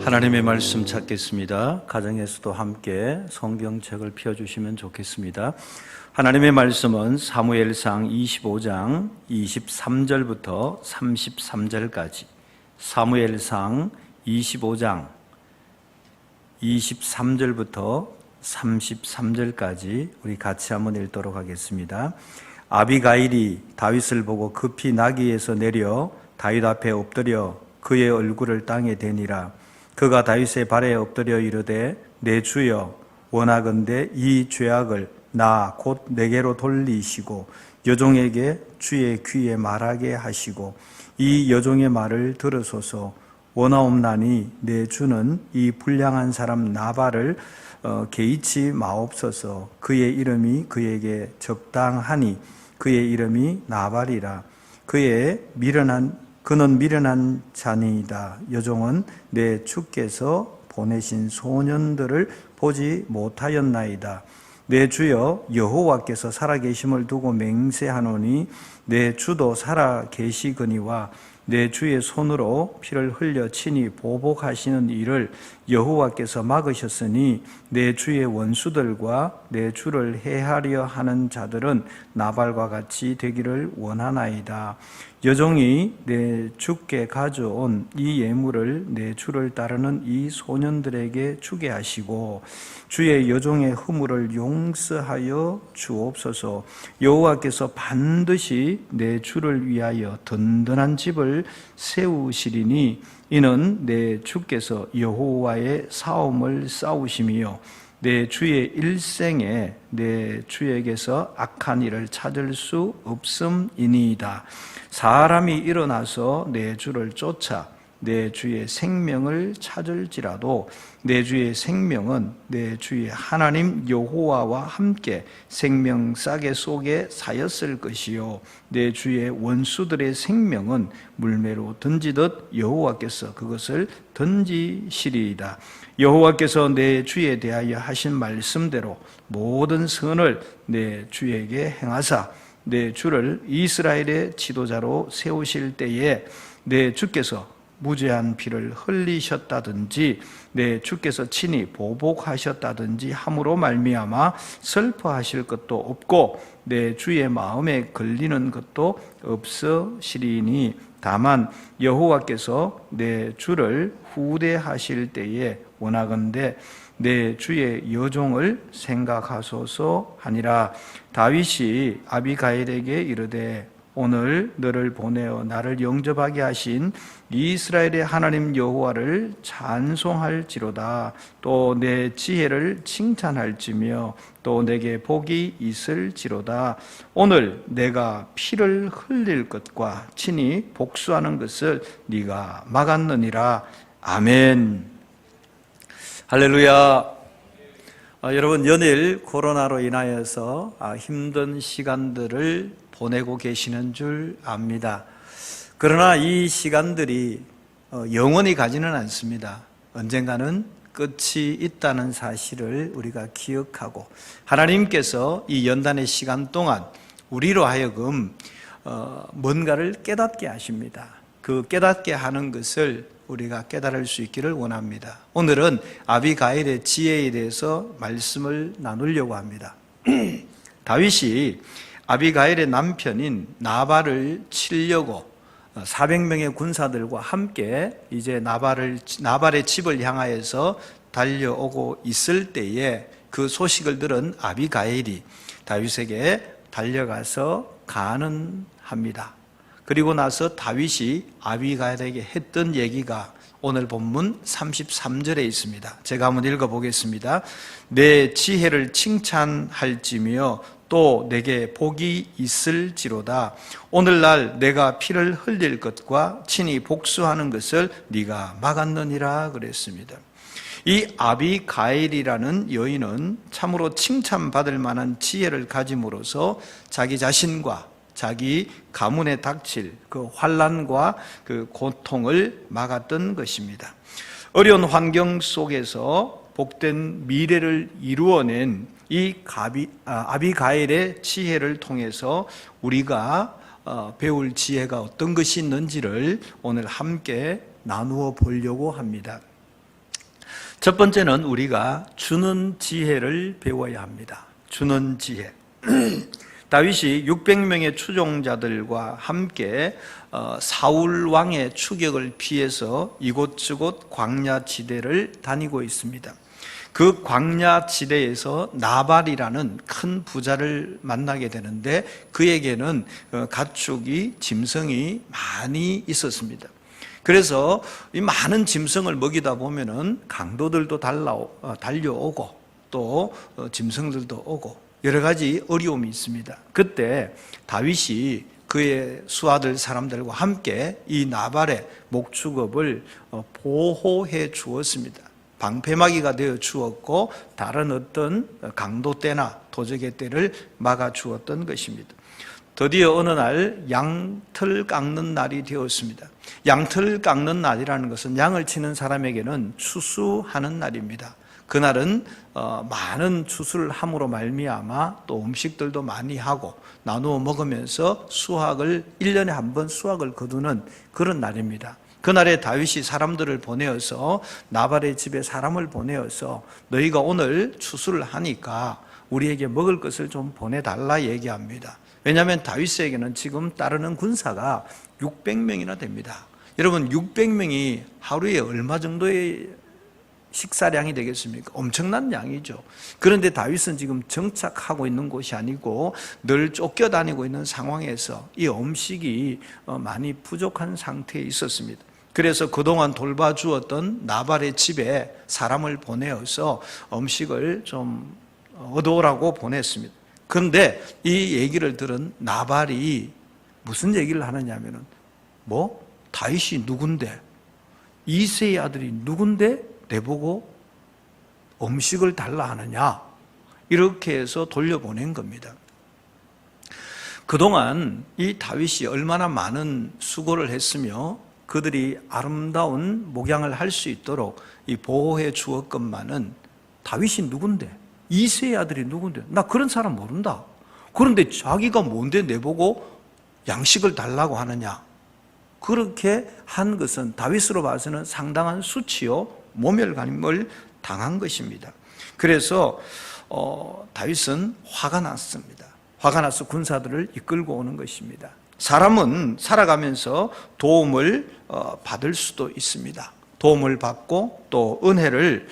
하나님의 말씀 찾겠습니다. 가정에서도 함께 성경책을 펴주시면 좋겠습니다. 하나님의 말씀은 사무엘상 25장 23절부터 33절까지, 사무엘상 25장 23절부터 33절까지 우리 같이 한번 읽도록 하겠습니다. 아비가일이 다윗을 보고 급히 나귀에서 내려 다윗 앞에 엎드려 그의 얼굴을 땅에 대니라. 그가 다윗의 발에 엎드려 이르되, 내 주여, 원하건대 이 죄악을 나 곧 내게로 돌리시고 여종에게 주의 귀에 말하게 하시고 이 여종의 말을 들으소서. 원하옵나니 내 주는 이 불량한 사람 나발을 개의치 마옵소서. 그의 이름이 그에게 적당하니 그의 이름이 나발이라. 그는 미련한 자니이다. 여종은 내 주께서 보내신 소년들을 보지 못하였나이다. 내 주여 여호와께서 살아계심을 두고 맹세하노니 내 주도 살아계시거니와 내 주의 손으로 피를 흘려 친히 보복하시는 일을 여호와께서 막으셨으니 내 주의 원수들과 내 주를 해하려 하는 자들은 나발과 같이 되기를 원하나이다. 여종이 내 주께 가져온 이 예물을 내 주를 따르는 이 소년들에게 주게 하시고 주의 여종의 허물을 용서하여 주옵소서. 여호와께서 반드시 내 주를 위하여 든든한 집을 세우시리니 이는 내 주께서 여호와의 싸움을 싸우심이요 내 주의 일생에 내 주에게서 악한 일을 찾을 수 없음이니이다. 사람이 일어나서 내 주를 쫓아 내 주의 생명을 찾을지라도 내 주의 생명은 내 주의 하나님 여호와와 함께 생명싸개 속에 사였을 것이요 내 주의 원수들의 생명은 물매로 던지듯 여호와께서 그것을 던지시리이다. 여호와께서 내 주에 대하여 하신 말씀대로 모든 선을 내 주에게 행하사 내 주를 이스라엘의 지도자로 세우실 때에 내 주께서 무죄한 피를 흘리셨다든지 내 주께서 친히 보복하셨다든지 함으로 말미암아 슬퍼하실 것도 없고 내 주의 마음에 걸리는 것도 없으시리니 다만 여호와께서 내 주를 후대하실 때에 원하건대 내 주의 여종을 생각하소서 하니라. 다윗이 아비가일에게 이르되, 오늘 너를 보내어 나를 영접하게 하신 이스라엘의 하나님 여호와를 찬송할지로다. 또 내 지혜를 칭찬할지며 또 내게 복이 있을지로다. 오늘 내가 피를 흘릴 것과 친히 복수하는 것을 네가 막았느니라. 아멘. 할렐루야. 여러분, 연일 코로나로 인하여서 힘든 시간들을 보내고 계시는 줄 압니다. 그러나 이 시간들이 영원히 가지는 않습니다. 언젠가는 끝이 있다는 사실을 우리가 기억하고 하나님께서 이 연단의 시간 동안 우리로 하여금 뭔가를 깨닫게 하십니다. 그 깨닫게 하는 것을 우리가 깨달을 수 있기를 원합니다. 오늘은 아비가일의 지혜에 대해서 말씀을 나누려고 합니다. 다윗이 아비가일의 남편인 나발을 치려고 400명의 군사들과 함께 이제 나발의 집을 향하여서 달려오고 있을 때에 그 소식을 들은 아비가일이 다윗에게 달려가서 간언합니다. 그리고 나서 다윗이 아비가일에게 했던 얘기가 오늘 본문 33절에 있습니다. 제가 한번 읽어보겠습니다. 내 지혜를 칭찬할지며 또 내게 복이 있을지로다. 오늘날 내가 피를 흘릴 것과 친히 복수하는 것을 네가 막았느니라 그랬습니다. 이 아비가일이라는 여인은 참으로 칭찬받을 만한 지혜를 가짐으로써 자기 자신과 자기 가문에 닥칠 그 환난과 그 고통을 막았던 것입니다. 어려운 환경 속에서 복된 미래를 이루어낸 이 아비가일의 지혜를 통해서 우리가 배울 지혜가 어떤 것이 있는지를 오늘 함께 나누어 보려고 합니다. 첫 번째는 우리가 주는 지혜를 배워야 합니다. 주는 지혜. 다윗이 600명의 추종자들과 함께 사울 왕의 추격을 피해서 이곳저곳 광야 지대를 다니고 있습니다. 그 광야 지대에서 나발이라는 큰 부자를 만나게 되는데 그에게는 가축이, 짐승이 많이 있었습니다. 그래서 이 많은 짐승을 먹이다 보면은 강도들도 달려오고 또 짐승들도 오고 여러 가지 어려움이 있습니다. 그때 다윗이 그의 수하들 사람들과 함께 이 나발의 목축업을 보호해 주었습니다. 방패막이가 되어 주었고 다른 어떤 강도 떼나 도적의 떼를 막아 주었던 것입니다. 드디어 어느 날 양털 깎는 날이 되었습니다. 양털 깎는 날이라는 것은 양을 치는 사람에게는 추수하는 날입니다. 그날은 많은 추수를 함으로 말미암아 또 음식들도 많이 하고 나누어 먹으면서 수확을 1년에 한 번 수확을 거두는 그런 날입니다. 그날에 다윗이 사람들을 보내어서 나발의 집에 사람을 보내어서 너희가 오늘 추수를 하니까 우리에게 먹을 것을 좀 보내달라 얘기합니다. 왜냐하면 다윗에게는 지금 따르는 군사가 600명이나 됩니다. 여러분 600명이 하루에 얼마 정도의 식사량이 되겠습니까? 엄청난 양이죠. 그런데 다윗은 지금 정착하고 있는 곳이 아니고 늘 쫓겨다니고 있는 상황에서 이 음식이 많이 부족한 상태에 있었습니다. 그래서 그동안 돌봐주었던 나발의 집에 사람을 보내어서 음식을 좀 얻어오라고 보냈습니다. 그런데 이 얘기를 들은 나발이 무슨 얘기를 하느냐면은 다윗이 누군데? 이새의 아들이 누군데? 내보고 음식을 달라 하느냐? 이렇게 해서 돌려보낸 겁니다. 그동안 이 다윗이 얼마나 많은 수고를 했으며 그들이 아름다운 목양을 할 수 있도록 이 보호해 주었건만은 다윗이 누군데? 이새의 아들이 누군데? 나 그런 사람 모른다. 그런데 자기가 뭔데 내보고 양식을 달라고 하느냐? 그렇게 한 것은 다윗으로 봐서는 상당한 수치요 모멸감을 당한 것입니다. 그래서 다윗은 화가 났습니다. 화가 나서 군사들을 이끌고 오는 것입니다. 사람은 살아가면서 도움을 받을 수도 있습니다. 도움을 받고 또 은혜를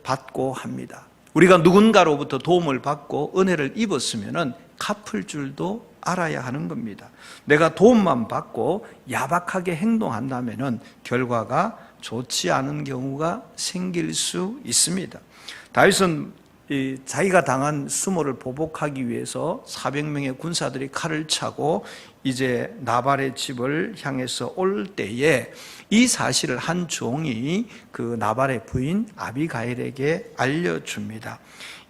받고 합니다. 우리가 누군가로부터 도움을 받고 은혜를 입었으면 갚을 줄도 알아야 하는 겁니다. 내가 도움만 받고 야박하게 행동한다면 결과가 좋지 않은 경우가 생길 수 있습니다. 다윗은 자기가 당한 수모를 보복하기 위해서 400명의 군사들이 칼을 차고 이제 나발의 집을 향해서 올 때에 이 사실을 한 종이 그 나발의 부인 아비가일에게 알려줍니다.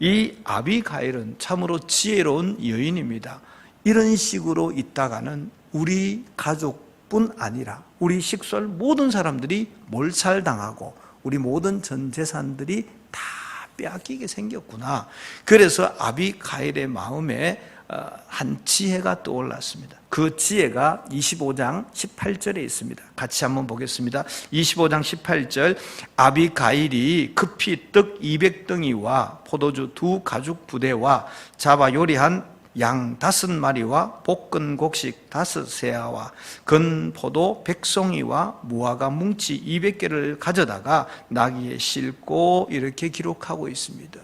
이 아비가일은 참으로 지혜로운 여인입니다. 이런 식으로 있다가는 우리 가족뿐 아니라 우리 식솔 모든 사람들이 몰살당하고 우리 모든 전 재산들이 다 빼앗기게 생겼구나. 그래서 아비가일의 마음에 한 지혜가 떠올랐습니다. 그 지혜가 25장 18절에 있습니다. 같이 한번 보겠습니다. 25장 18절 아비가일이 급히 떡 200덩이와 포도주 2가죽 부대와 잡아 요리한 양 5마리와 볶은 곡식 5세아와 건포도 100송이와 무화과 뭉치 200개를 가져다가 나귀에 싣고 이렇게 기록하고 있습니다.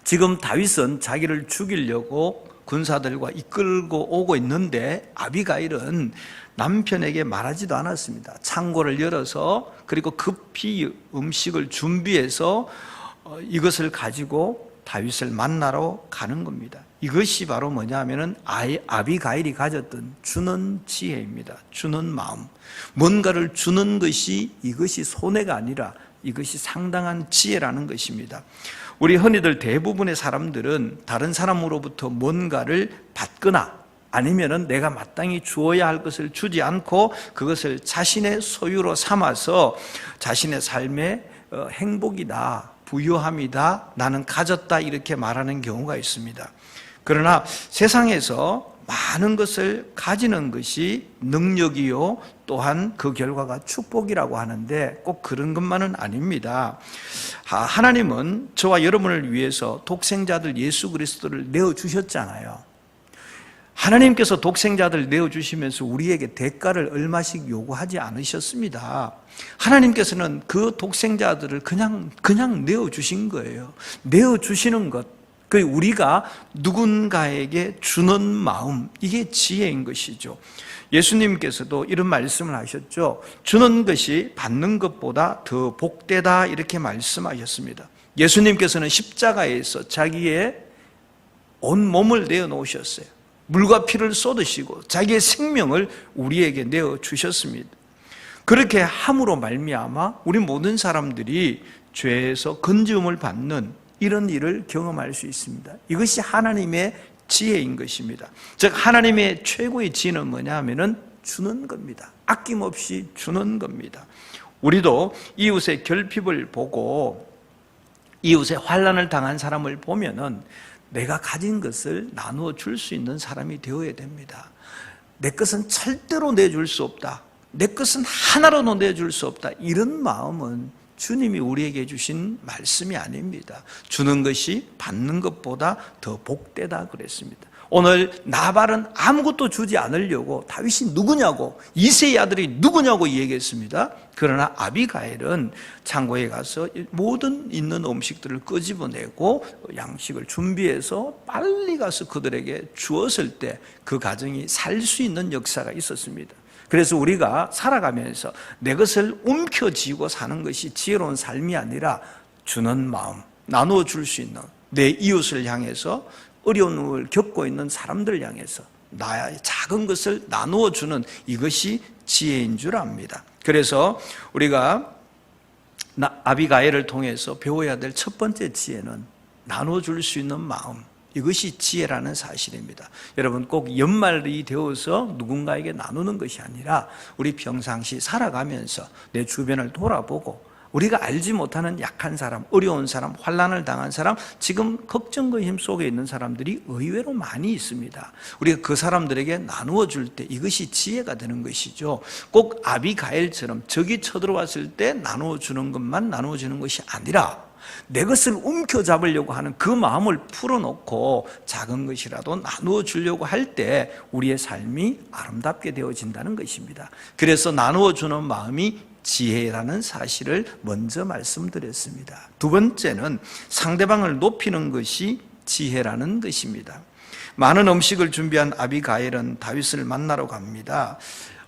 지금 다윗은 자기를 죽이려고 군사들과 이끌고 오고 있는데 아비가일은 남편에게 말하지도 않았습니다. 창고를 열어서 그리고 급히 음식을 준비해서 이것을 가지고 다윗을 만나러 가는 겁니다. 이것이 바로 뭐냐면은 아비가일이 가졌던 주는 지혜입니다. 주는 마음. 뭔가를 주는 것이 이것이 손해가 아니라 이것이 상당한 지혜라는 것입니다. 우리 흔히들 대부분의 사람들은 다른 사람으로부터 뭔가를 받거나 아니면은 내가 마땅히 주어야 할 것을 주지 않고 그것을 자신의 소유로 삼아서 자신의 삶의 행복이다, 부유함이다, 나는 가졌다 이렇게 말하는 경우가 있습니다. 그러나 세상에서 많은 것을 가지는 것이 능력이요, 또한 그 결과가 축복이라고 하는데 꼭 그런 것만은 아닙니다. 하나님은 저와 여러분을 위해서 독생자들 예수 그리스도를 내어주셨잖아요. 하나님께서 독생자들 내어주시면서 우리에게 대가를 얼마씩 요구하지 않으셨습니다. 하나님께서는 그 독생자들을 그냥 내어주신 거예요. 내어주시는 것, 그 우리가 누군가에게 주는 마음, 이게 지혜인 것이죠. 예수님께서도 이런 말씀을 하셨죠. 주는 것이 받는 것보다 더 복되다, 이렇게 말씀하셨습니다. 예수님께서는 십자가에서 자기의 온 몸을 내어놓으셨어요. 물과 피를 쏟으시고 자기의 생명을 우리에게 내어주셨습니다. 그렇게 함으로 말미암아 우리 모든 사람들이 죄에서 건지움을 받는 이런 일을 경험할 수 있습니다. 이것이 하나님의 지혜인 것입니다. 즉 하나님의 최고의 지혜는 뭐냐 하면은 주는 겁니다. 아낌없이 주는 겁니다. 우리도 이웃의 결핍을 보고 이웃의 환난을 당한 사람을 보면은 내가 가진 것을 나누어 줄 수 있는 사람이 되어야 됩니다. 내 것은 절대로 내줄 수 없다, 내 것은 하나로도 내줄 수 없다, 이런 마음은 주님이 우리에게 주신 말씀이 아닙니다. 주는 것이 받는 것보다 더 복되다 그랬습니다. 오늘 나발은 아무것도 주지 않으려고 다윗이 누구냐고, 이새의 아들이 누구냐고 얘기했습니다. 그러나 아비가일은 창고에 가서 모든 있는 음식들을 끄집어내고 양식을 준비해서 빨리 가서 그들에게 주었을 때 그 가정이 살 수 있는 역사가 있었습니다. 그래서 우리가 살아가면서 내 것을 움켜쥐고 사는 것이 지혜로운 삶이 아니라 주는 마음, 나누어 줄 수 있는, 내 이웃을 향해서, 어려움을 겪고 있는 사람들 향해서 나의 작은 것을 나누어 주는, 이것이 지혜인 줄 압니다. 그래서 우리가 아비가일을 통해서 배워야 될 첫 번째 지혜는 나누어 줄 수 있는 마음, 이것이 지혜라는 사실입니다. 여러분, 꼭 연말이 되어서 누군가에게 나누는 것이 아니라 우리 평상시 살아가면서 내 주변을 돌아보고 우리가 알지 못하는 약한 사람, 어려운 사람, 환난을 당한 사람, 지금 걱정과 힘 속에 있는 사람들이 의외로 많이 있습니다. 우리가 그 사람들에게 나누어 줄 때 이것이 지혜가 되는 것이죠. 꼭 아비가일처럼 적이 쳐들어왔을 때 나누어 주는 것만 나누어 주는 것이 아니라 내 것을 움켜잡으려고 하는 그 마음을 풀어놓고 작은 것이라도 나누어 주려고 할 때 우리의 삶이 아름답게 되어진다는 것입니다. 그래서 나누어 주는 마음이 지혜라는 사실을 먼저 말씀드렸습니다. 두 번째는 상대방을 높이는 것이 지혜라는 것입니다. 많은 음식을 준비한 아비가일은 다윗을 만나러 갑니다.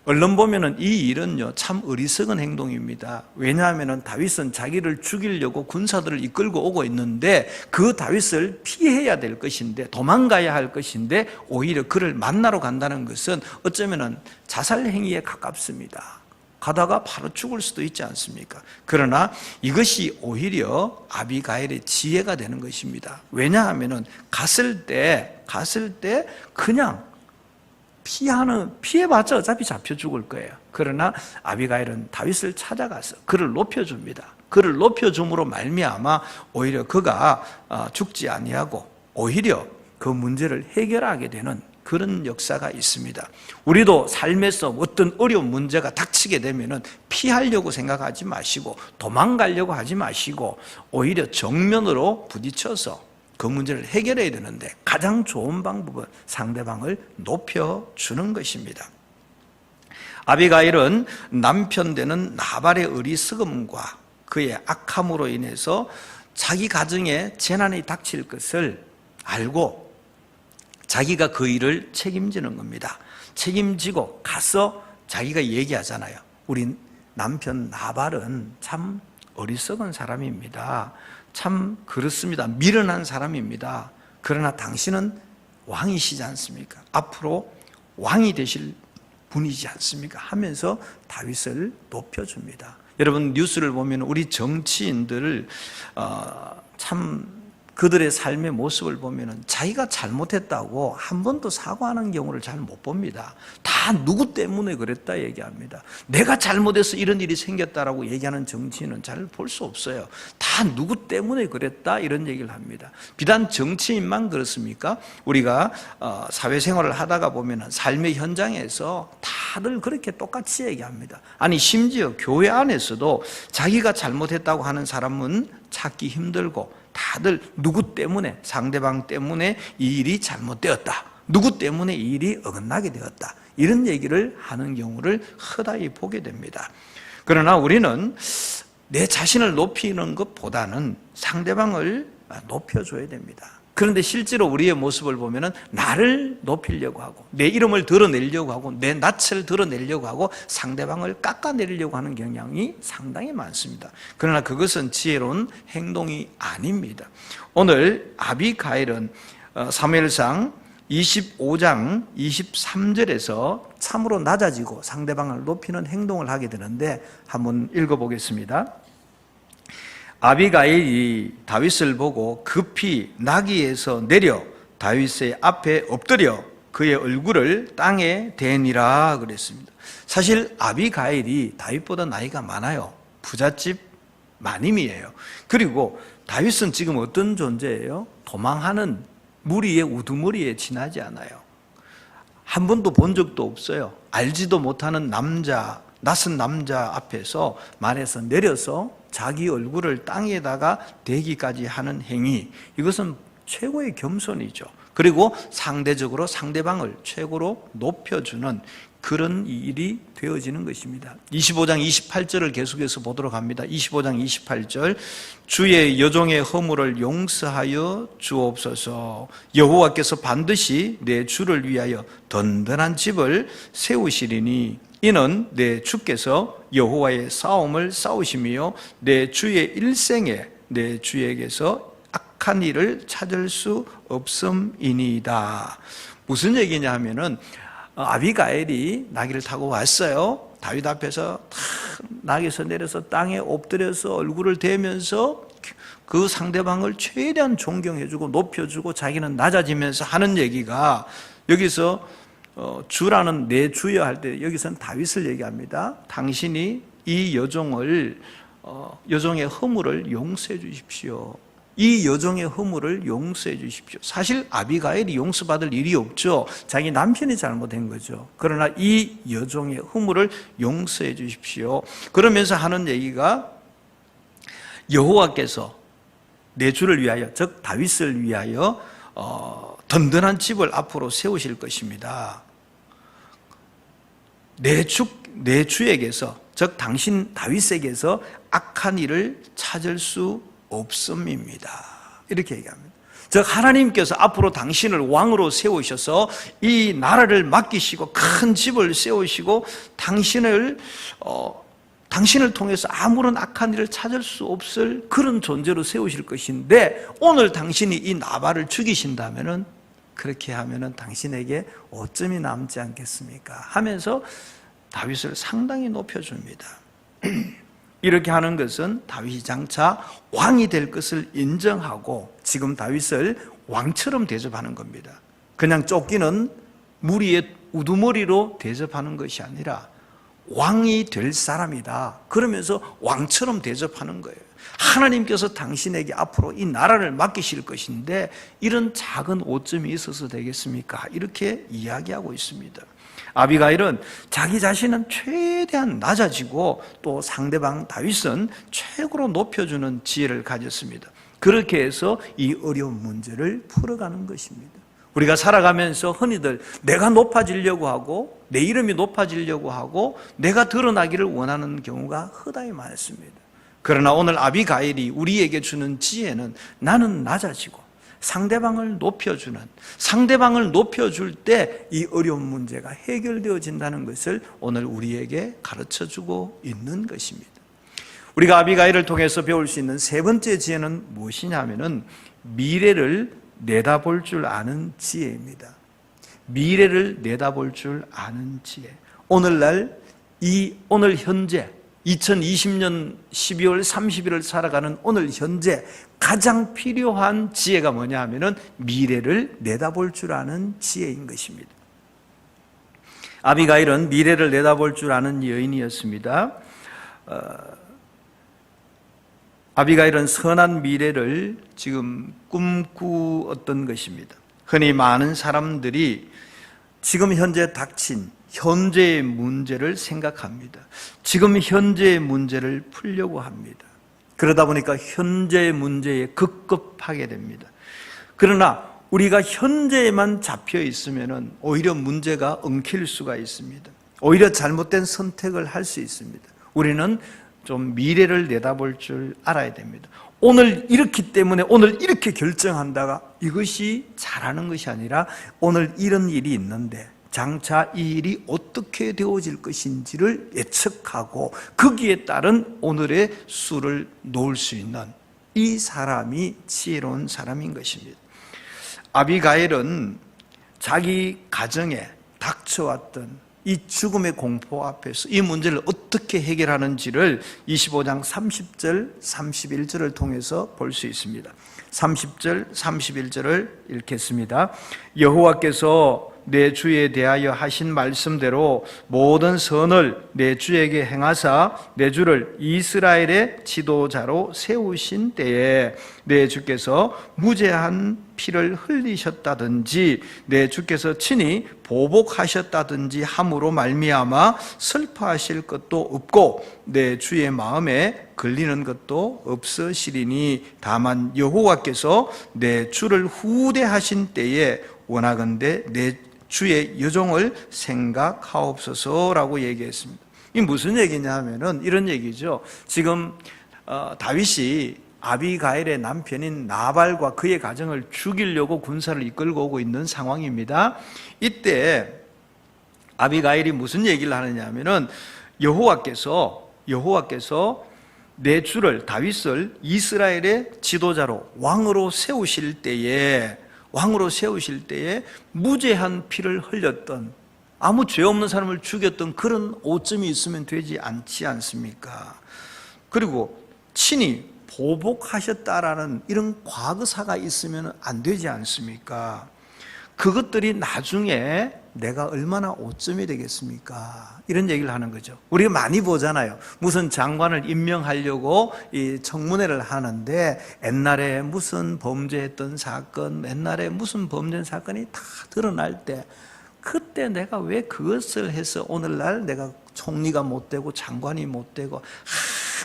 얼른 보면은 이 일은요 참 어리석은 행동입니다. 왜냐하면 다윗은 자기를 죽이려고 군사들을 이끌고 오고 있는데 그 다윗을 피해야 될 것인데, 도망가야 할 것인데, 오히려 그를 만나러 간다는 것은 어쩌면은 자살 행위에 가깝습니다. 가다가 바로 죽을 수도 있지 않습니까? 그러나 이것이 오히려 아비가일의 지혜가 되는 것입니다. 왜냐하면은 갔을 때 그냥 피해봤자 어차피 잡혀 죽을 거예요. 그러나 아비가일은 다윗을 찾아가서 그를 높여줍니다. 그를 높여줌으로 말미암아 오히려 그가 죽지 아니하고 오히려 그 문제를 해결하게 되는 그런 역사가 있습니다. 우리도 삶에서 어떤 어려운 문제가 닥치게 되면은 피하려고 생각하지 마시고 도망가려고 하지 마시고 오히려 정면으로 부딪혀서 그 문제를 해결해야 되는데 가장 좋은 방법은 상대방을 높여주는 것입니다. 아비가일은 남편 되는 나발의 어리석음과 그의 악함으로 인해서 자기 가정에 재난이 닥칠 것을 알고 자기가 그 일을 책임지는 겁니다. 책임지고 가서 자기가 얘기하잖아요. 우리 남편 나발은 참 어리석은 사람입니다. 참 그렇습니다. 미련한 사람입니다. 그러나 당신은 왕이시지 않습니까? 앞으로 왕이 되실 분이지 않습니까? 하면서 다윗을 높여줍니다. 여러분 뉴스를 보면 우리 정치인들 참 그들의 삶의 모습을 보면은 자기가 잘못했다고 한 번도 사과하는 경우를 잘 못 봅니다. 다 누구 때문에 그랬다 얘기합니다. 내가 잘못해서 이런 일이 생겼다라고 얘기하는 정치인은 잘 볼 수 없어요. 다 누구 때문에 그랬다 이런 얘기를 합니다. 비단 정치인만 그렇습니까? 우리가 사회생활을 하다가 보면은 삶의 현장에서 다들 그렇게 똑같이 얘기합니다. 아니 심지어 교회 안에서도 자기가 잘못했다고 하는 사람은 찾기 힘들고 다들 누구 때문에, 상대방 때문에 이 일이 잘못되었다, 누구 때문에 이 일이 어긋나게 되었다, 이런 얘기를 하는 경우를 허다히 보게 됩니다. 그러나 우리는 내 자신을 높이는 것보다는 상대방을 높여줘야 됩니다. 그런데 실제로 우리의 모습을 보면은 나를 높이려고 하고 내 이름을 드러내려고 하고 내 낯을 드러내려고 하고 상대방을 깎아내리려고 하는 경향이 상당히 많습니다. 그러나 그것은 지혜로운 행동이 아닙니다. 오늘 아비가일은 사무엘상 25장 23절에서 참으로 낮아지고 상대방을 높이는 행동을 하게 되는데 한번 읽어보겠습니다. 아비가일이 다윗을 보고 급히 나귀에서 내려 다윗의 앞에 엎드려 그의 얼굴을 땅에 대니라 그랬습니다. 사실 아비가일이 다윗보다 나이가 많아요. 부잣집 마님이에요. 그리고 다윗은 지금 어떤 존재예요? 도망하는 무리의 우두머리에 지나지 않아요. 한 번도 본 적도 없어요. 알지도 못하는 남자, 낯선 남자 앞에서 말에서 내려서 자기 얼굴을 땅에다가 대기까지 하는 행위, 이것은 최고의 겸손이죠. 그리고 상대적으로 상대방을 최고로 높여주는 그런 일이 되어지는 것입니다. 25장 28절을 계속해서 보도록 합니다. 25장 28절, 주의 여종의 허물을 용서하여 주옵소서. 여호와께서 반드시 내 주를 위하여 든든한 집을 세우시리니 이는 내 주께서 여호와의 싸움을 싸우시며 내 주의 일생에 내 주에게서 악한 일을 찾을 수 없음이니이다. 무슨 얘기냐 하면은 아비가일이 나귀를 타고 왔어요. 다윗 앞에서 나귀에서 내려서 땅에 엎드려서 얼굴을 대면서 그 상대방을 최대한 존경해주고 높여주고 자기는 낮아지면서 하는 얘기가, 여기서 주라는 내 주여 할 때 여기서는 다윗을 얘기합니다. 당신이 이 여종의 허물을 용서해 주십시오. 이 여종의 허물을 용서해 주십시오. 사실 아비가일이 용서받을 일이 없죠. 자기 남편이 잘못한 거죠. 그러나 이 여종의 허물을 용서해 주십시오. 그러면서 하는 얘기가 여호와께서 내 주를 위하여, 즉 다윗을 위하여 든든한 집을 앞으로 세우실 것입니다. 내 주에게서, 즉 당신 다윗에게서 악한 일을 찾을 수 없음입니다. 이렇게 얘기합니다. 즉 하나님께서 앞으로 당신을 왕으로 세우셔서 이 나라를 맡기시고 큰 집을 세우시고 당신을 통해서 아무런 악한 일을 찾을 수 없을 그런 존재로 세우실 것인데, 오늘 당신이 이 나발을 죽이신다면은, 그렇게 하면은 당신에게 어점이 남지 않겠습니까? 하면서 다윗을 상당히 높여줍니다. 이렇게 하는 것은 다윗이 장차 왕이 될 것을 인정하고 지금 다윗을 왕처럼 대접하는 겁니다. 그냥 쫓기는 무리의 우두머리로 대접하는 것이 아니라 왕이 될 사람이다, 그러면서 왕처럼 대접하는 거예요. 하나님께서 당신에게 앞으로 이 나라를 맡기실 것인데 이런 작은 오점이 있어서 되겠습니까? 이렇게 이야기하고 있습니다. 아비가일은 자기 자신은 최대한 낮아지고 또 상대방 다윗은 최고로 높여주는 지혜를 가졌습니다. 그렇게 해서 이 어려운 문제를 풀어가는 것입니다. 우리가 살아가면서 흔히들 내가 높아지려고 하고 내 이름이 높아지려고 하고 내가 드러나기를 원하는 경우가 허다히 많습니다. 그러나 오늘 아비가일이 우리에게 주는 지혜는 나는 낮아지고 상대방을 높여주는, 상대방을 높여줄 때 이 어려운 문제가 해결되어진다는 것을 오늘 우리에게 가르쳐주고 있는 것입니다. 우리가 아비가일을 통해서 배울 수 있는 세 번째 지혜는 무엇이냐 하면은 미래를 내다볼 줄 아는 지혜입니다. 미래를 내다볼 줄 아는 지혜. 오늘날 오늘 현재 2020년 12월 30일을 살아가는 오늘 현재 가장 필요한 지혜가 뭐냐 하면은 미래를 내다볼 줄 아는 지혜인 것입니다. 아비가일은 미래를 내다볼 줄 아는 여인이었습니다. 아비가일은 선한 미래를 지금 꿈꾸었던 것입니다. 흔히 많은 사람들이 지금 현재 닥친 현재의 문제를 생각합니다. 지금 현재의 문제를 풀려고 합니다. 그러다 보니까 현재의 문제에 급급하게 됩니다. 그러나 우리가 현재에만 잡혀 있으면 오히려 문제가 엉킬 수가 있습니다. 오히려 잘못된 선택을 할 수 있습니다. 우리는 좀 미래를 내다볼 줄 알아야 됩니다. 오늘 이렇기 때문에 오늘 이렇게 결정한다가 이것이 잘하는 것이 아니라 오늘 이런 일이 있는데 장차 이 일이 어떻게 되어질 것인지를 예측하고 거기에 따른 오늘의 수를 놓을 수 있는 이 사람이 지혜로운 사람인 것입니다. 아비가일은 자기 가정에 닥쳐왔던 이 죽음의 공포 앞에서 이 문제를 어떻게 해결하는지를 25장 30절, 31절을 통해서 볼 수 있습니다. 30절, 31절을 읽겠습니다. 여호와께서 내 주에 대하여 하신 말씀대로 모든 선을 내 주에게 행하사 내 주를 이스라엘의 지도자로 세우신 때에 내 주께서 무죄한 피를 흘리셨다든지 내 주께서 친히 보복하셨다든지 함으로 말미암아 슬퍼하실 것도 없고 내 주의 마음에 걸리는 것도 없으시리니 다만 여호와께서 내 주를 후대하신 때에 원하건대 내 주의 여종을 생각하옵소서라고 얘기했습니다. 이 무슨 얘기냐 하면은 이런 얘기죠. 지금 다윗이 아비가일의 남편인 나발과 그의 가정을 죽이려고 군사를 이끌고 오고 있는 상황입니다. 이때 아비가일이 무슨 얘기를 하느냐 하면은 여호와께서 내 주를 다윗을 이스라엘의 지도자로 왕으로 세우실 때에 무죄한 피를 흘렸던 아무 죄 없는 사람을 죽였던 그런 오점이 있으면 되지 않지 않습니까? 그리고 친히 보복하셨다라는 이런 과거사가 있으면 안 되지 않습니까? 그것들이 나중에 내가 얼마나 오점이 되겠습니까? 이런 얘기를 하는 거죠. 우리가 많이 보잖아요. 무슨 장관을 임명하려고 이 청문회를 하는데 옛날에 무슨 범죄했던 사건, 옛날에 무슨 범죄 사건이 다 드러날 때 그때 내가 왜 그것을 해서 오늘날 내가 총리가 못 되고 장관이 못 되고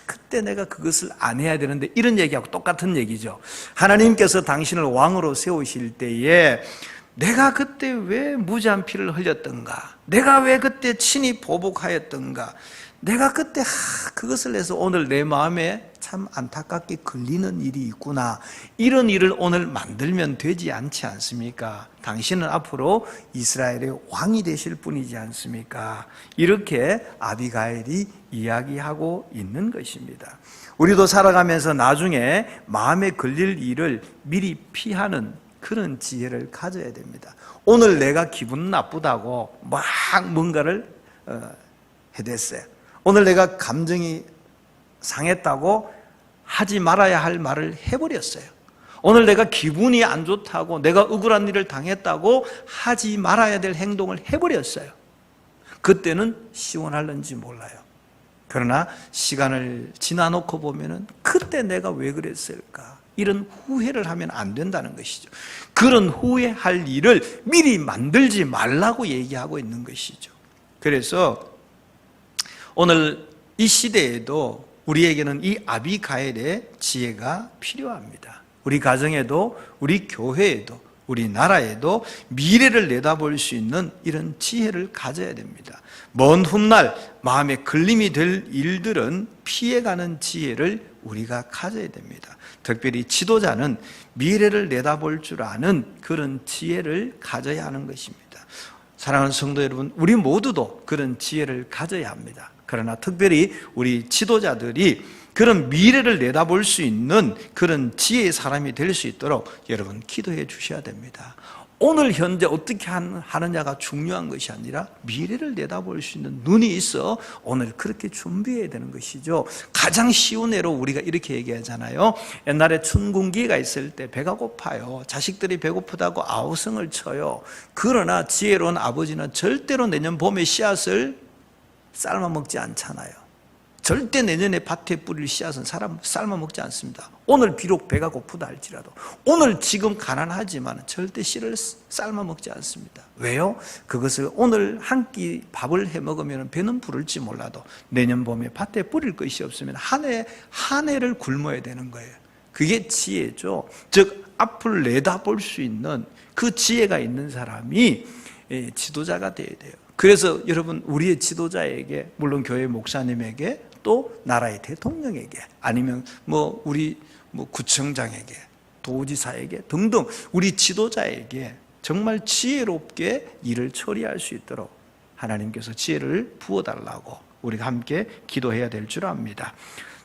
그때 내가 그것을 안 해야 되는데 이런 얘기하고 똑같은 얘기죠. 하나님께서 당신을 왕으로 세우실 때에 내가 그때 왜 무죄한 피를 흘렸던가? 내가 왜 그때 친히 보복하였던가? 내가 그때 그것을 해서 오늘 내 마음에 참 안타깝게 걸리는 일이 있구나. 이런 일을 오늘 만들면 되지 않지 않습니까? 당신은 앞으로 이스라엘의 왕이 되실 분이지 않습니까? 이렇게 아비가일이 이야기하고 있는 것입니다. 우리도 살아가면서 나중에 마음에 걸릴 일을 미리 피하는 그런 지혜를 가져야 됩니다. 오늘 내가 기분 나쁘다고 막 뭔가를 해댔어요. 오늘 내가 감정이 상했다고 하지 말아야 할 말을 해버렸어요. 오늘 내가 기분이 안 좋다고 내가 억울한 일을 당했다고 하지 말아야 될 행동을 해버렸어요. 그때는 시원할는지 몰라요. 그러나 시간을 지나놓고 보면은 그때 내가 왜 그랬을까? 이런 후회를 하면 안 된다는 것이죠. 그런 후회할 일을 미리 만들지 말라고 얘기하고 있는 것이죠. 그래서 오늘 이 시대에도 우리에게는 이 아비가일의 지혜가 필요합니다. 우리 가정에도 우리 교회에도 우리 나라에도 미래를 내다볼 수 있는 이런 지혜를 가져야 됩니다. 먼 훗날 마음에 걸림이 될 일들은 피해가는 지혜를 우리가 가져야 됩니다. 특별히 지도자는 미래를 내다볼 줄 아는 그런 지혜를 가져야 하는 것입니다. 사랑하는 성도 여러분, 우리 모두도 그런 지혜를 가져야 합니다. 그러나 특별히 우리 지도자들이 그런 미래를 내다볼 수 있는 그런 지혜의 사람이 될 수 있도록 여러분 기도해 주셔야 됩니다. 오늘 현재 어떻게 하느냐가 중요한 것이 아니라 미래를 내다볼 수 있는 눈이 있어 오늘 그렇게 준비해야 되는 것이죠. 가장 쉬운 예로 우리가 이렇게 얘기하잖아요. 옛날에 춘궁기가 있을 때 배가 고파요. 자식들이 배고프다고 아우성을 쳐요. 그러나 지혜로운 아버지는 절대로 내년 봄에 씨앗을 삶아 먹지 않잖아요. 절대 내년에 밭에 뿌릴 씨앗은 삶아 먹지 않습니다. 오늘 비록 배가 고프다 할지라도, 오늘 지금 가난하지만 절대 씨를 삶아 먹지 않습니다. 왜요? 그것을 오늘 한 끼 밥을 해 먹으면 배는 부를지 몰라도 내년 봄에 밭에 뿌릴 것이 없으면 한 해를 굶어야 되는 거예요. 그게 지혜죠. 즉 앞을 내다볼 수 있는 그 지혜가 있는 사람이 지도자가 돼야 돼요. 그래서 여러분, 우리의 지도자에게, 물론 교회 목사님에게, 또 나라의 대통령에게, 아니면 우리 구청장에게, 도지사에게 등등 우리 지도자에게 정말 지혜롭게 일을 처리할 수 있도록 하나님께서 지혜를 부어달라고 우리가 함께 기도해야 될 줄 압니다.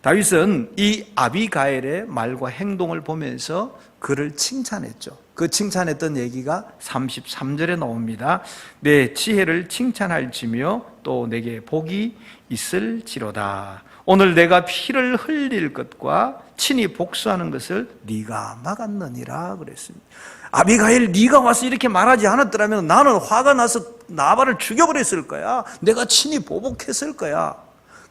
다윗은 이 아비가일의 말과 행동을 보면서 그를 칭찬했죠. 그 칭찬했던 얘기가 33절에 나옵니다. 내 지혜를 칭찬할지며 또 내게 복이 있을지로다. 오늘 내가 피를 흘릴 것과 친히 복수하는 것을 네가 막았느니라 그랬습니다. 아비가일, 네가 와서 이렇게 말하지 않았더라면 나는 화가 나서 나발을 죽여버렸을 거야. 내가 친히 보복했을 거야.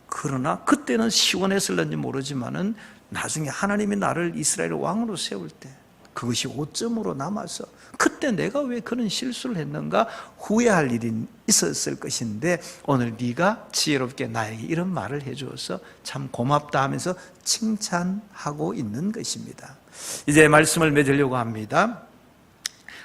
그러나 그때는 시원했을는지 모르지만은 나중에 하나님이 나를 이스라엘 왕으로 세울 때 그것이 오점으로 남아서 그때 내가 왜 그런 실수를 했는가 후회할 일이 있었을 것인데 오늘 네가 지혜롭게 나에게 이런 말을 해주어서 참 고맙다 하면서 칭찬하고 있는 것입니다. 이제 말씀을 맺으려고 합니다.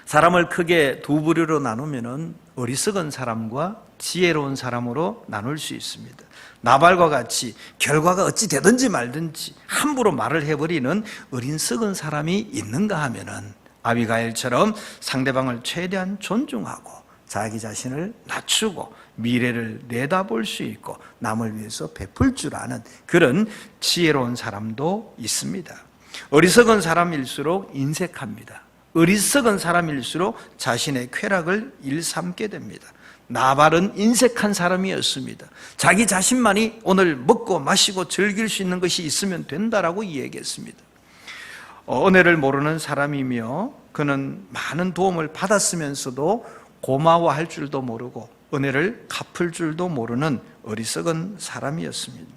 사람을 크게 두 부류로 나누면은 어리석은 사람과 지혜로운 사람으로 나눌 수 있습니다. 나발과 같이 결과가 어찌 되든지 말든지 함부로 말을 해버리는 어리석은 사람이 있는가 하면은 아비가일처럼 상대방을 최대한 존중하고 자기 자신을 낮추고 미래를 내다볼 수 있고 남을 위해서 베풀 줄 아는 그런 지혜로운 사람도 있습니다. 어리석은 사람일수록 인색합니다. 어리석은 사람일수록 자신의 쾌락을 일삼게 됩니다. 나발은 인색한 사람이었습니다. 자기 자신만이 오늘 먹고 마시고 즐길 수 있는 것이 있으면 된다라고 이야기했습니다. 은혜를 모르는 사람이며 그는 많은 도움을 받았으면서도 고마워할 줄도 모르고 은혜를 갚을 줄도 모르는 어리석은 사람이었습니다.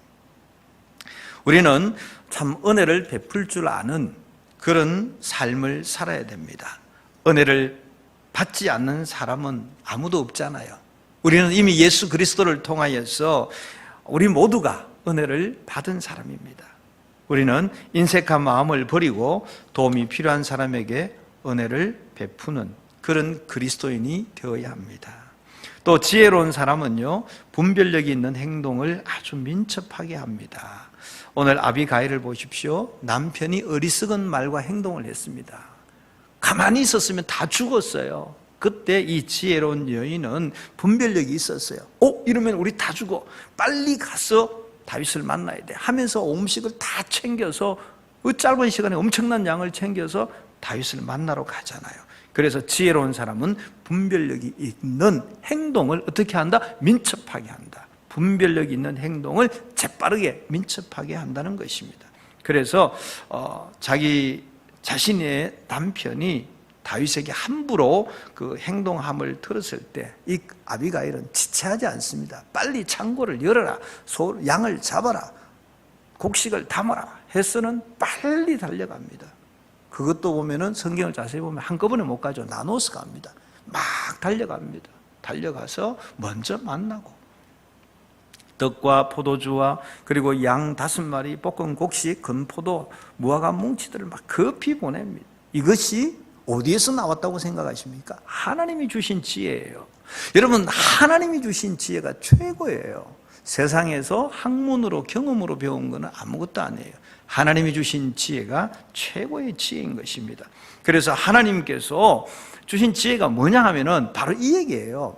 우리는 참 은혜를 베풀 줄 아는 그런 삶을 살아야 됩니다. 은혜를 받지 않는 사람은 아무도 없잖아요. 우리는 이미 예수 그리스도를 통하여서 우리 모두가 은혜를 받은 사람입니다. 우리는 인색한 마음을 버리고 도움이 필요한 사람에게 은혜를 베푸는 그런 그리스도인이 되어야 합니다. 또 지혜로운 사람은요, 분별력이 있는 행동을 아주 민첩하게 합니다. 오늘 아비가일을 보십시오. 남편이 어리석은 말과 행동을 했습니다. 가만히 있었으면 다 죽었어요. 그때 이 지혜로운 여인은 분별력이 있었어요. 이러면 우리 다 죽어. 빨리 가서 다윗을 만나야 돼 하면서 음식을 다 챙겨서 그 짧은 시간에 엄청난 양을 챙겨서 다윗을 만나러 가잖아요. 그래서 지혜로운 사람은 분별력이 있는 행동을 어떻게 한다? 민첩하게 한다. 분별력이 있는 행동을 재빠르게 민첩하게 한다는 것입니다. 그래서 자기 자신의 남편이 다윗에게 함부로 그 행동함을 들었을 때 이 아비가일은 지체하지 않습니다. 빨리 창고를 열어라, 양을 잡아라, 곡식을 담아라 해서는 빨리 달려갑니다. 그것도 보면은 성경을 자세히 보면 한꺼번에 못 가죠. 나눠서 갑니다. 막 달려갑니다. 달려가서 먼저 만나고 떡과 포도주와 그리고 양 5마리, 볶은 곡식, 건포도, 무화과 뭉치들을 막 급히 보냅니다. 이것이 어디에서 나왔다고 생각하십니까? 하나님이 주신 지혜예요. 여러분, 하나님이 주신 지혜가 최고예요. 세상에서 학문으로 경험으로 배운 것은 아무것도 아니에요. 하나님이 주신 지혜가 최고의 지혜인 것입니다. 그래서 하나님께서 주신 지혜가 뭐냐 하면은 바로 이 얘기예요.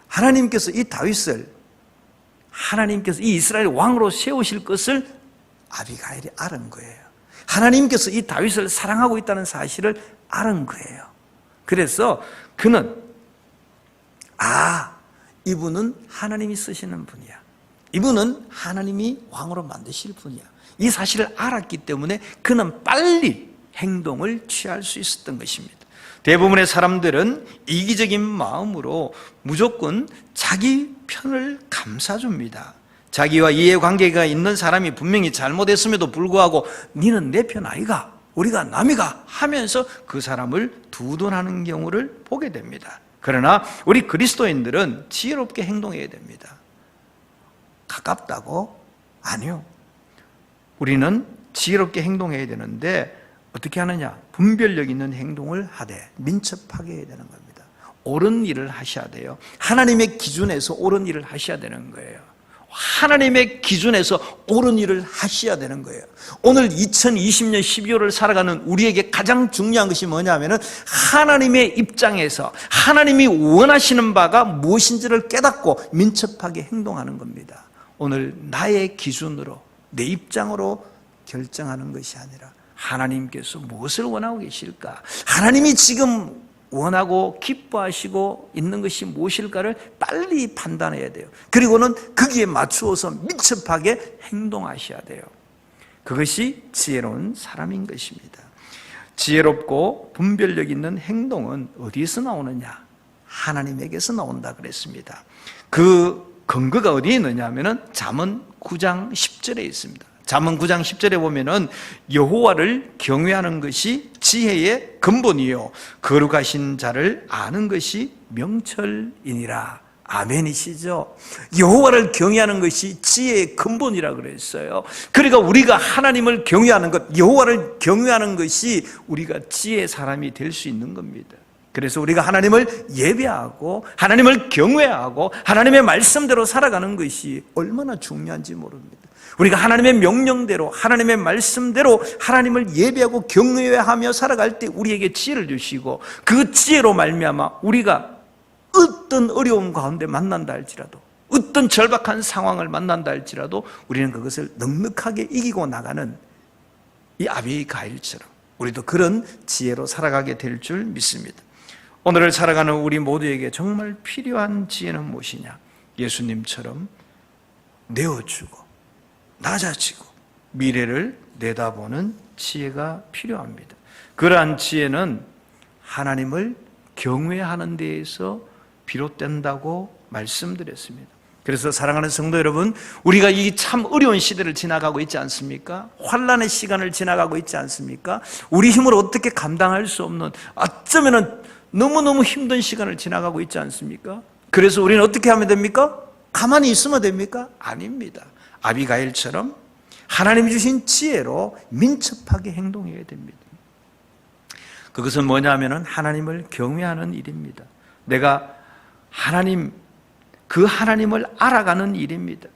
하나님께서 이 다윗을, 하나님께서 이 이스라엘 왕으로 세우실 것을 아비가일이 알은 거예요. 하나님께서 이 다윗을 사랑하고 있다는 사실을 알은 거예요. 그래서 그는 이분은 하나님이 쓰시는 분이야. 이분은 하나님이 왕으로 만드실 분이야. 이 사실을 알았기 때문에 그는 빨리 행동을 취할 수 있었던 것입니다. 대부분의 사람들은 이기적인 마음으로 무조건 자기 편을 감싸줍니다. 자기와 이해관계가 있는 사람이 분명히 잘못했음에도 불구하고 니는 내 편 아이가, 우리가 남이가 하면서 그 사람을 두둔하는 경우를 보게 됩니다. 그러나 우리 그리스도인들은 지혜롭게 행동해야 됩니다. 가깝다고? 아니요. 우리는 지혜롭게 행동해야 되는데 어떻게 하느냐? 분별력 있는 행동을 하되 민첩하게 해야 되는 겁니다. 옳은 일을 하셔야 돼요. 하나님의 기준에서 옳은 일을 하셔야 되는 거예요. 하나님의 기준에서 옳은 일을 하셔야 되는 거예요. 오늘 2020년 12월을 살아가는 우리에게 가장 중요한 것이 뭐냐면은 하나님의 입장에서 하나님이 원하시는 바가 무엇인지를 깨닫고 민첩하게 행동하는 겁니다. 오늘 나의 기준으로, 내 입장으로 결정하는 것이 아니라 하나님께서 무엇을 원하고 계실까? 하나님이 지금 원하고 기뻐하시고 있는 것이 무엇일까를 빨리 판단해야 돼요. 그리고는 거기에 맞추어서 민첩하게 행동하셔야 돼요. 그것이 지혜로운 사람인 것입니다. 지혜롭고 분별력 있는 행동은 어디에서 나오느냐? 하나님에게서 나온다 그랬습니다. 그 근거가 어디에 있느냐 하면은 잠언 9장 10절에 있습니다. 잠언 9장 10절에 보면은 여호와를 경외하는 것이 지혜의 근본이요 거룩하신 자를 아는 것이 명철이니라. 아멘이시죠? 여호와를 경외하는 것이 지혜의 근본이라 그랬어요. 그러니까 우리가 하나님을 경외하는 것, 여호와를 경외하는 것이 우리가 지혜의 사람이 될 수 있는 겁니다. 그래서 우리가 하나님을 예배하고 하나님을 경외하고 하나님의 말씀대로 살아가는 것이 얼마나 중요한지 모릅니다. 우리가 하나님의 명령대로 하나님의 말씀대로 하나님을 예배하고 경외하며 살아갈 때 우리에게 지혜를 주시고 그 지혜로 말미암아 우리가 어떤 어려움 가운데 만난다 할지라도 어떤 절박한 상황을 만난다 할지라도 우리는 그것을 넉넉하게 이기고 나가는 이 아비가일처럼 우리도 그런 지혜로 살아가게 될 줄 믿습니다. 오늘을 살아가는 우리 모두에게 정말 필요한 지혜는 무엇이냐? 예수님처럼 내어주고 낮아지고 미래를 내다보는 지혜가 필요합니다. 그러한 지혜는 하나님을 경외하는 데에서 비롯된다고 말씀드렸습니다. 그래서 사랑하는 성도 여러분, 우리가 이 참 어려운 시대를 지나가고 있지 않습니까? 환난의 시간을 지나가고 있지 않습니까? 우리 힘으로 어떻게 감당할 수 없는, 어쩌면은 너무너무 힘든 시간을 지나가고 있지 않습니까? 그래서 우리는 어떻게 하면 됩니까? 가만히 있으면 됩니까? 아닙니다. 아비가일처럼 하나님이 주신 지혜로 민첩하게 행동해야 됩니다. 그것은 뭐냐면은 하나님을 경외하는 일입니다. 내가 그 하나님을 알아가는 일입니다.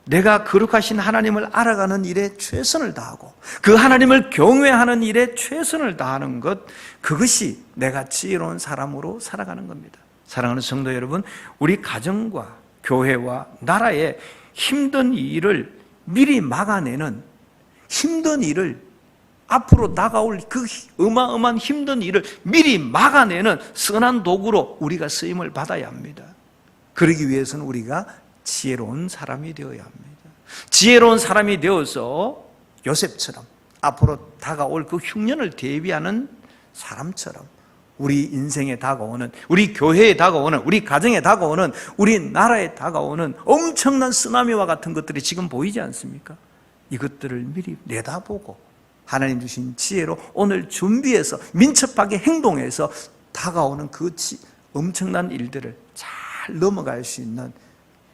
내가 거룩하신 하나님을 알아가는 일에 최선을 다하고 그 하나님을 경외하는 일에 최선을 다하는 것, 그것이 내가 지혜로운 사람으로 살아가는 겁니다. 사랑하는 성도 여러분, 우리 가정과 교회와 나라의 힘든 일을 미리 막아내는, 힘든 일을 앞으로 다가올 그 어마어마한 힘든 일을 미리 막아내는 선한 도구로 우리가 쓰임을 받아야 합니다. 그러기 위해서는 우리가 지혜로운 사람이 되어야 합니다. 지혜로운 사람이 되어서 요셉처럼 앞으로 다가올 그 흉년을 대비하는 사람처럼 우리 인생에 다가오는, 우리 교회에 다가오는, 우리 가정에 다가오는, 우리 나라에 다가오는 엄청난 쓰나미와 같은 것들이 지금 보이지 않습니까? 이것들을 미리 내다보고 하나님 주신 지혜로 오늘 준비해서 민첩하게 행동해서 다가오는 그 엄청난 일들을 잘 넘어갈 수 있는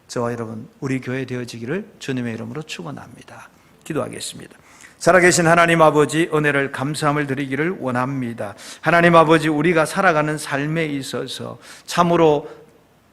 저와 여러분, 우리 교회 되어지기를 주님의 이름으로 축원합니다. 기도하겠습니다. 살아계신 하나님 아버지, 은혜를 감사함을 드리기를 원합니다. 하나님 아버지, 우리가 살아가는 삶에 있어서 참으로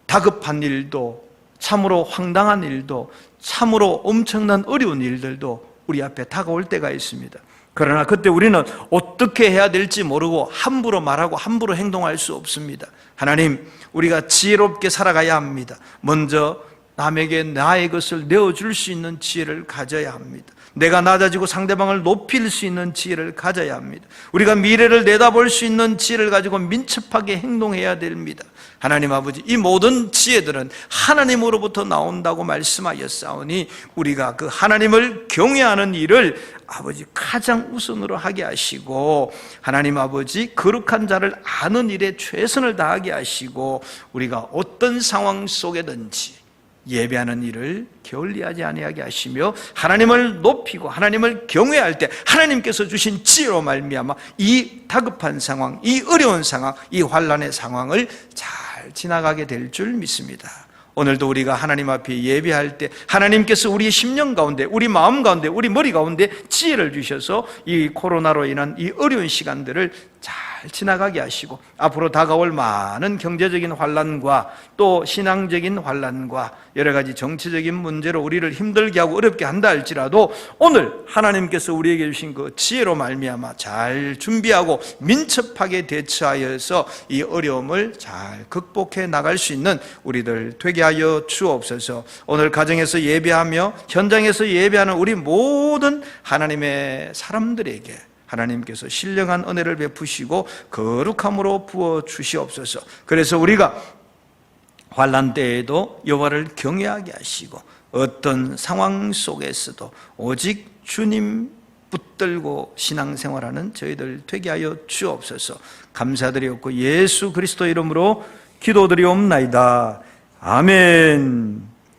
다급한 일도, 참으로 황당한 일도, 참으로 엄청난 어려운 일들도 우리 앞에 다가올 때가 있습니다. 그러나 그때 우리는 어떻게 해야 될지 모르고 함부로 말하고 함부로 행동할 수 없습니다. 하나님, 우리가 지혜롭게 살아가야 합니다. 먼저 남에게 나의 것을 내어줄 수 있는 지혜를 가져야 합니다. 내가 낮아지고 상대방을 높일 수 있는 지혜를 가져야 합니다. 우리가 미래를 내다볼 수 있는 지혜를 가지고 민첩하게 행동해야 됩니다. 하나님 아버지, 이 모든 지혜들은 하나님으로부터 나온다고 말씀하였사오니 우리가 그 하나님을 경외하는 일을 아버지 가장 우선으로 하게 하시고, 하나님 아버지 거룩한 자를 아는 일에 최선을 다하게 하시고, 우리가 어떤 상황 속에든지 예배하는 일을 게을리하지 아니하게 하시며, 하나님을 높이고 하나님을 경외할 때 하나님께서 주신 지혜로 말미암아 이 다급한 상황, 이 어려운 상황, 이 환난의 상황을 잘 지나가게 될 줄 믿습니다. 오늘도 우리가 하나님 앞에 예배할 때 하나님께서 우리 심령 가운데, 우리 마음 가운데, 우리 머리 가운데 지혜를 주셔서 이 코로나로 인한 이 어려운 시간들을 잘 지나가게 하시고, 앞으로 다가올 많은 경제적인 환난과 또 신앙적인 환난과 여러 가지 정치적인 문제로 우리를 힘들게 하고 어렵게 한다 할지라도 오늘 하나님께서 우리에게 주신 그 지혜로 말미암아 잘 준비하고 민첩하게 대처하여서 이 어려움을 잘 극복해 나갈 수 있는 우리들 되게 하여 주옵소서. 오늘 가정에서 예배하며 현장에서 예배하는 우리 모든 하나님의 사람들에게 하나님께서 신령한 은혜를 베푸시고 거룩함으로 부어 주시옵소서. 그래서 우리가 환난 때에도 여호와를 경외하게 하시고 어떤 상황 속에서도 오직 주님 붙들고 신앙생활하는 저희들 되게 하여 주옵소서. 감사드리옵고 예수 그리스도 이름으로 기도드리옵나이다. 아멘.